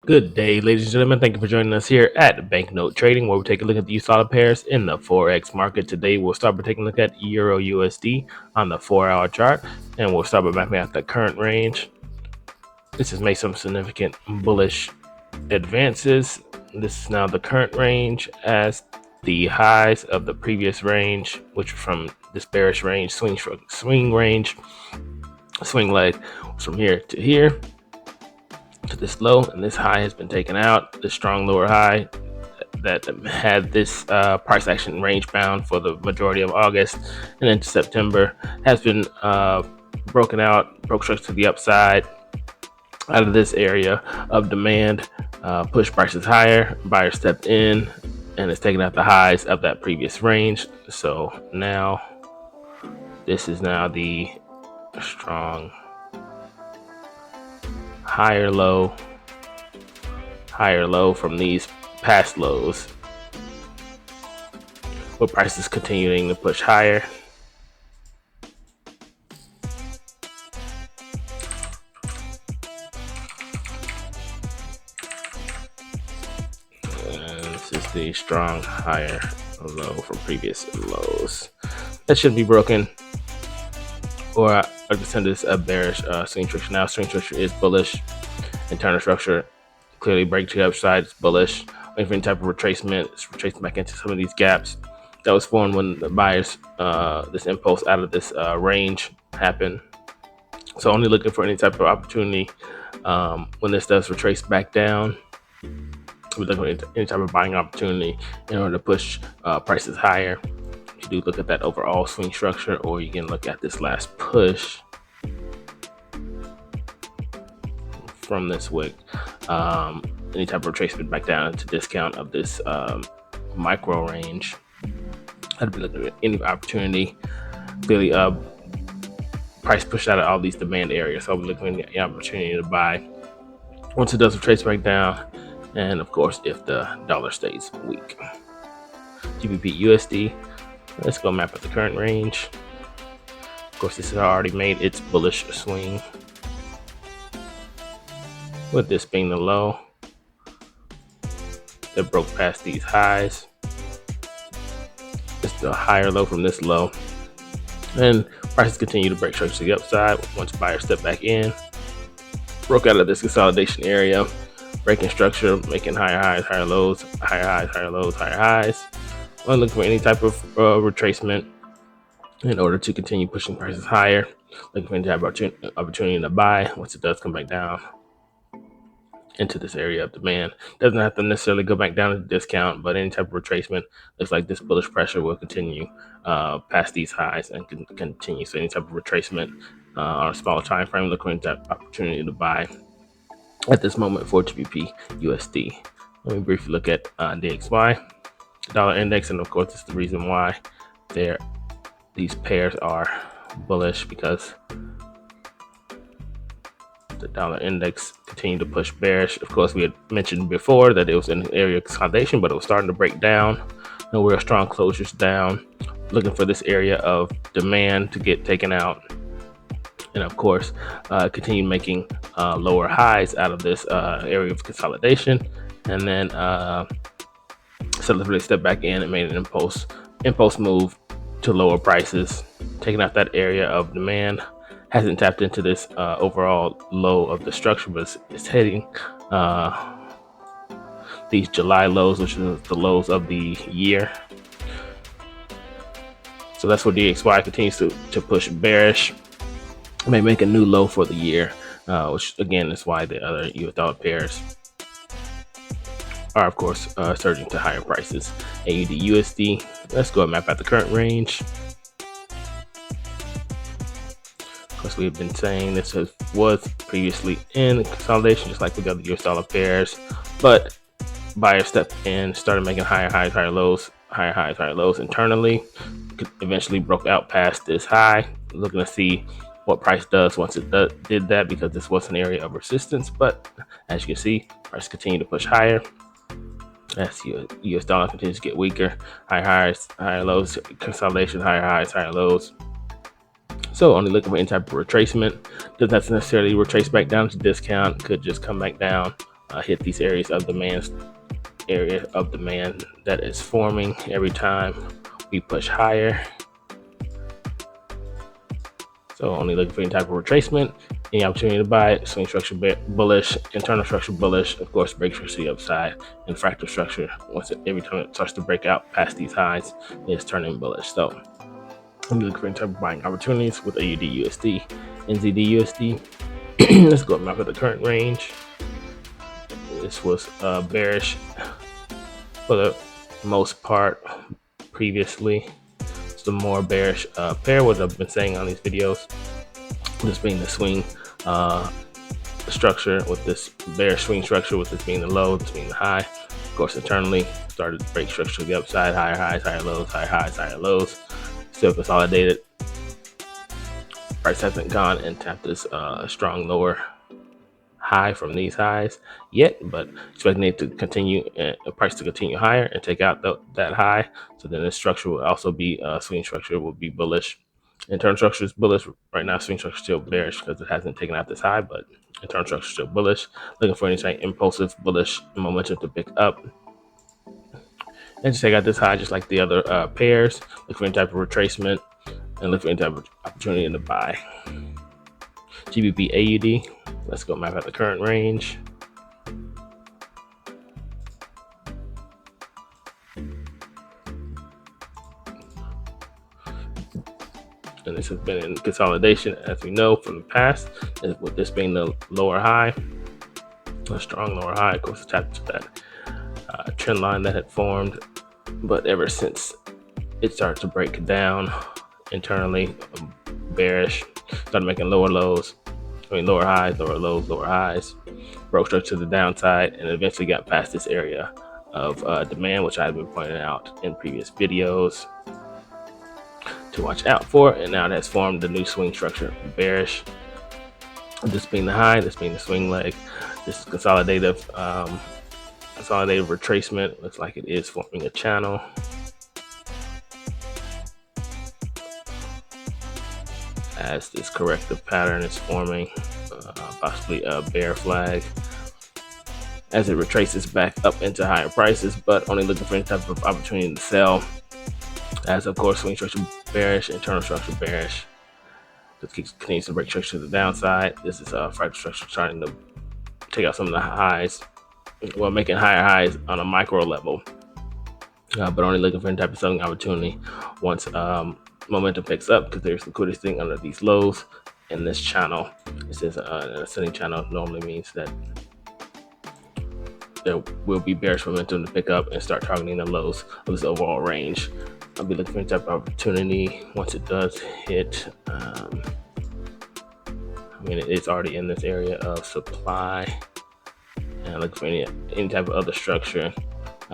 Good day, ladies and gentlemen. Thank you for joining us here at Banknote Trading, where we take a look at the US dollar pairs in the Forex market. Today, we'll start by taking a look at Euro USD on the 4-hour chart, and we'll start by mapping out the current range. This has made some significant bullish advances. This is now the current range as the highs of the previous range, which from this bearish range, swing leg was from here to here to this low, and this high has been taken out. The strong lower high that had this price action range bound for the majority of August and into September has been broken out, broke straight to the upside out of this area of demand, pushed prices higher. Buyer stepped in and it's taken out the highs of that previous range. So now this is now the strong higher low from these past lows, with prices continuing to push higher. And this is the strong higher low from previous lows. That should be broken, or I consider this a bearish swing structure. Now swing structure is bullish. Internal structure clearly break to the upside. It's bullish. Waiting for any type of retracement. It's retracing back into some of these gaps that was formed when the buyers this impulse out of this range happened. So only looking for any type of opportunity when this does retrace back down. We're looking for any type of buying opportunity in order to push prices higher. You do look at that overall swing structure, or you can look at this last push from this wick. Any type of retracement back down to discount of this micro range. I'd be looking at any opportunity. Clearly, price pushed out of all these demand areas, so I'll be looking at the opportunity to buy once it does retrace back down, and of course, if the dollar stays weak. GBP USD. Let's go map at the current range. Of course, this has already made its bullish swing, with this being the low that broke past these highs. It's the higher low from this low, and prices continue to break straight to the upside once buyers step back in. Broke out of this consolidation area, breaking structure, making higher highs, higher lows, higher highs, higher lows, higher highs. I'm looking for any type of retracement in order to continue pushing prices higher. Looking for any type of opportunity to buy once it does come back down into this area of demand. Doesn't have to necessarily go back down to discount, but any type of retracement looks like this bullish pressure will continue past these highs and continue. So any type of retracement on a smaller time frame, looking at that opportunity to buy at this moment for GBP USD. Let me briefly look at DXY, dollar index, and of course this is the reason why these pairs are bullish, because the dollar index continued to push bearish. Of course, we had mentioned before that it was in an area of consolidation, but it was starting to break down. No real strong closures down. Looking for this area of demand to get taken out, and of course, continue making lower highs out of this area of consolidation, and then celebrity step back in and made an impulse move to lower prices, taking out that area of demand. Hasn't tapped into this overall low of the structure, but it's hitting these July lows, which is the lows of the year. So that's where DXY continues to push bearish. May make a new low for the year, which again is why the other US dollar pairs are of course surging to higher prices. AUD USD. Let's go and map out the current range. As we've been saying, this was previously in consolidation, just like with the other US dollar pairs, but buyers stepped in, started making higher highs, higher lows, higher highs, higher lows internally. Eventually broke out past this high. Looking to see what price does once it did that, because this was an area of resistance. But as you can see, price continue to push higher as US dollar continues to get weaker. Higher highs, higher lows, consolidation, higher highs, higher lows. So only looking for any type of retracement. Doesn't have to necessarily retrace back down to discount. Could just come back down hit these areas of demand that is forming every time we push higher. So only looking for any type of retracement, any opportunity to buy, swing structure bullish, internal structure bullish, of course break structure to the upside, and fractal structure every time it starts to break out past these highs, it's turning bullish. So I'm looking for any type of buying opportunities with AUD USD, NZD USD. Let's go map at the current range. This was bearish for the most part previously. It's the more bearish pair, what I've been saying on these videos. This being the swing structure, with this bearish swing structure, with this being the low, this being the high. Of course, internally started to break structure to the upside, higher highs, higher lows, higher highs, higher lows. Still consolidated. Price hasn't gone and tapped this strong lower high from these highs yet, but expecting it to continue, price to continue higher and take out that high. So then this structure will also be swing structure will be bullish. Internal structure is bullish right now. Swing structure is still bearish because it hasn't taken out this high, but internal structure is still bullish. Looking for any type impulsive bullish momentum to pick up and just take out this high, just like the other pairs. Look for any type of retracement and look for any type of opportunity to buy. GBP AUD. Let's go map out the current range. And this has been in consolidation, as we know from the past, with this being the lower high, a strong lower high. Of course, attached to that trend line that had formed, but ever since it started to break down internally, bearish, started making lower lows, lower highs, lower lows, lower highs, broke structure to the downside, and eventually got past this area of demand, which I've been pointing out in previous videos to watch out for. And now it has formed the new swing structure, bearish. This being the high, this being the swing leg. This is consolidative retracement. Looks like it is forming a channel. As this corrective pattern is forming, possibly a bear flag as it retraces back up into higher prices, but only looking for any type of opportunity to sell. As of course, swing structure bearish, internal structure bearish. It continues to break structure to the downside. This is a fractal structure trying to take out some of the highs, well, making higher highs on a micro level, but only looking for any type of selling opportunity once momentum picks up, because there's liquidity sitting under these lows in this channel. This is an ascending channel. Normally means that there will be bearish momentum to pick up and start targeting the lows of this overall range. I'll be looking for any type of opportunity once it does hit. It's already in this area of supply, and looking for any type of other structure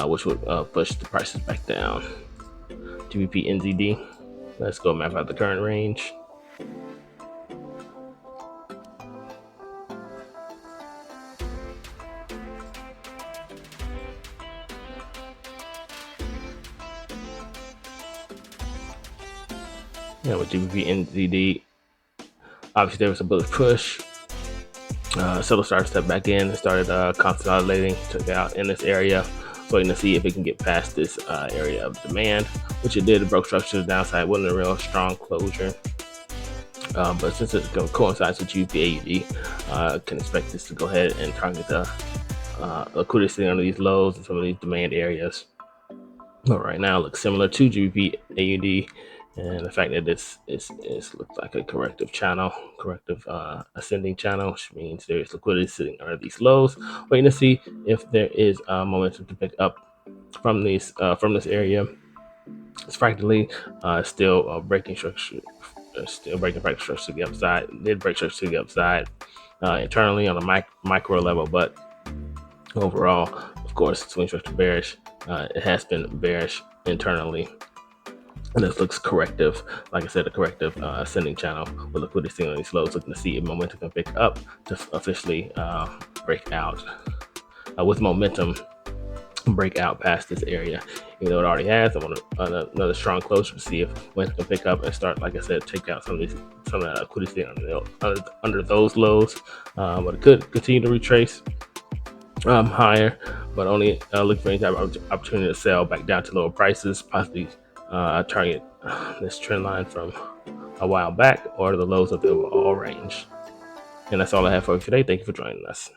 which would push the prices back down. GBP NZD. Let's go map out the current range. Yeah, with GBP NZD, obviously there was a bullish push. Seller started to step back in and started consolidating, took out in this area, waiting to see if it can get past this area of demand, which it did. It broke structure to the downside. Wasn't a real strong closure, but since it coincides with GBP AUD, can expect this to go ahead and target the liquidity sitting under these lows and some of these demand areas. But right now, it looks similar to GBP AUD. And the fact that this looks like a corrective channel, ascending channel, which means there is liquidity sitting under these lows, waiting to see if there is momentum to pick up from this area. It's fractally still breaking structure, fractal structure to the upside. It did break structure to the upside internally on a micro level, but overall, of course, swing structure bearish. It has been bearish internally. And this looks corrective, like I said, a corrective ascending channel with liquidity sitting on these lows, looking to see if momentum can pick up to officially break out with momentum, break out past this area. Even though it already has, I want another strong closure to see if momentum can pick up and start, like I said, take out some of that liquidity under those lows. But it could continue to retrace higher, but only look for any type of opportunity to sell back down to lower prices, possibly target this trend line from a while back or the lows of the overall range. And that's all I have for you today. Thank you for joining us.